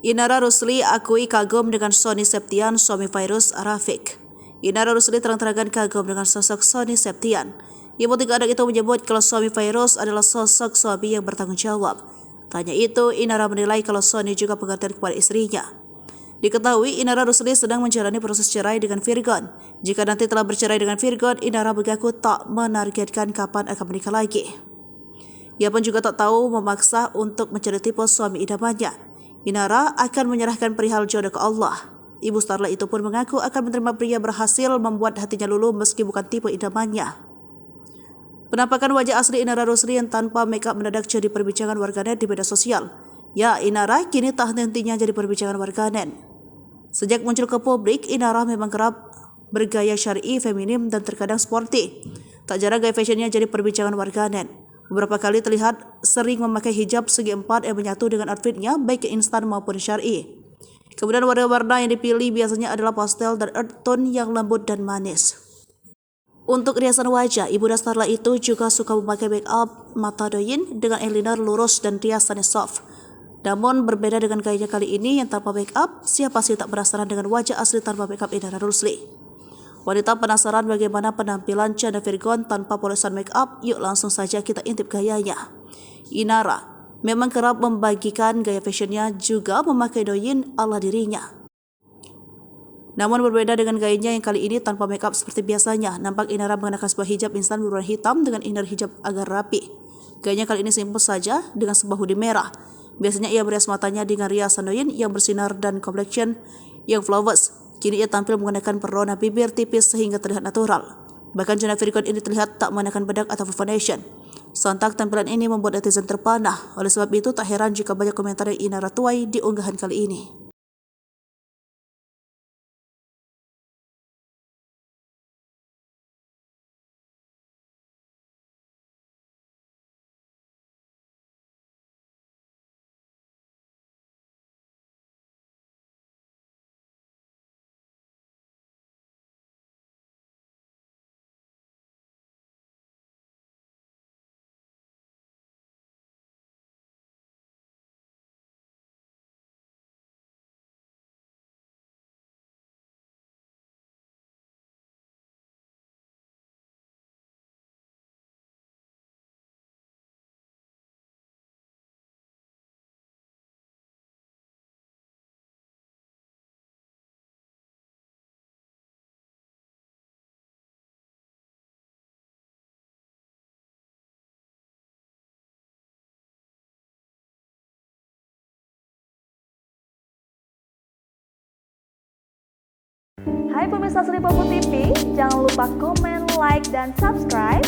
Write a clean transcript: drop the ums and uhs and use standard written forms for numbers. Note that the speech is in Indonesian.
Inara Rusli akui kagum dengan Sony Septian, suami Fairuz Rafiq. Inara Rusli terang-terangan kagum dengan sosok Sony Septian. Ibu tiga anak itu menyebut kalau suami Fairuz adalah sosok suami yang bertanggung jawab. Tanya itu, Inara menilai kalau Sony juga pengertian kepada istrinya. Diketahui Inara Rusli sedang menjalani proses cerai dengan Virgon. Jika nanti telah bercerai dengan Virgon, Inara mengaku tak menargetkan kapan akan menikah lagi. Ia pun juga tak tahu memaksa untuk mencari tipe suami idamannya. Inara akan menyerahkan perihal jodoh ke Allah. Ibu Starla itu pun mengaku akan menerima pria berhasil membuat hatinya luluh meski bukan tipe idamannya. Penampakan wajah asli Inara Rusli yang tanpa makeup mendadak jadi perbincangan warganet di media sosial. Ya, Inara kini tak henti-hentinya jadi perbincangan warganet. Sejak muncul ke publik, Inara memang kerap bergaya syar'i, feminim, dan terkadang sporty. Tak jarang gaya fashionnya jadi perbincangan warganet. Beberapa kali terlihat sering memakai hijab segi empat yang menyatu dengan outfitnya baik instan maupun syar'i. Kemudian warna-warna yang dipilih biasanya adalah pastel dan earth tone yang lembut dan manis. Untuk riasan wajah, Ibu Starla itu juga suka memakai make up mata doyin dengan eyeliner lurus dan riasannya soft. Namun berbeda dengan gayanya kali ini yang tanpa make up, siapa sih tak penasaran dengan wajah asli tanpa make up Inara Rusli? Wanita penasaran bagaimana penampilan Chanda Virgon tanpa polesan make up? Yuk langsung saja kita intip gayanya. Inara memang kerap membagikan gaya fashionnya, juga memakai doyin ala dirinya. Namun berbeda dengan gayanya yang kali ini tanpa make up seperti biasanya. Nampak Inara mengenakan sebuah hijab instan berwarna hitam dengan inner hijab agar rapi. Gayanya kali ini simpel saja dengan sebuah hoodie merah. Biasanya ia merias matanya dengan riasan doyin yang bersinar dan complexion yang flawless. Kini ia tampil menggunakan perona bibir tipis sehingga terlihat natural. Bahkan Chanda Virgon ini terlihat tak menggunakan bedak atau foundation. Sontak tampilan ini membuat netizen terpanah. Oleh sebab itu tak heran jika banyak komentar yang Inara tuai di unggahan kali ini. Hai pemirsa Sri Popo TV, jangan lupa komen, like, dan subscribe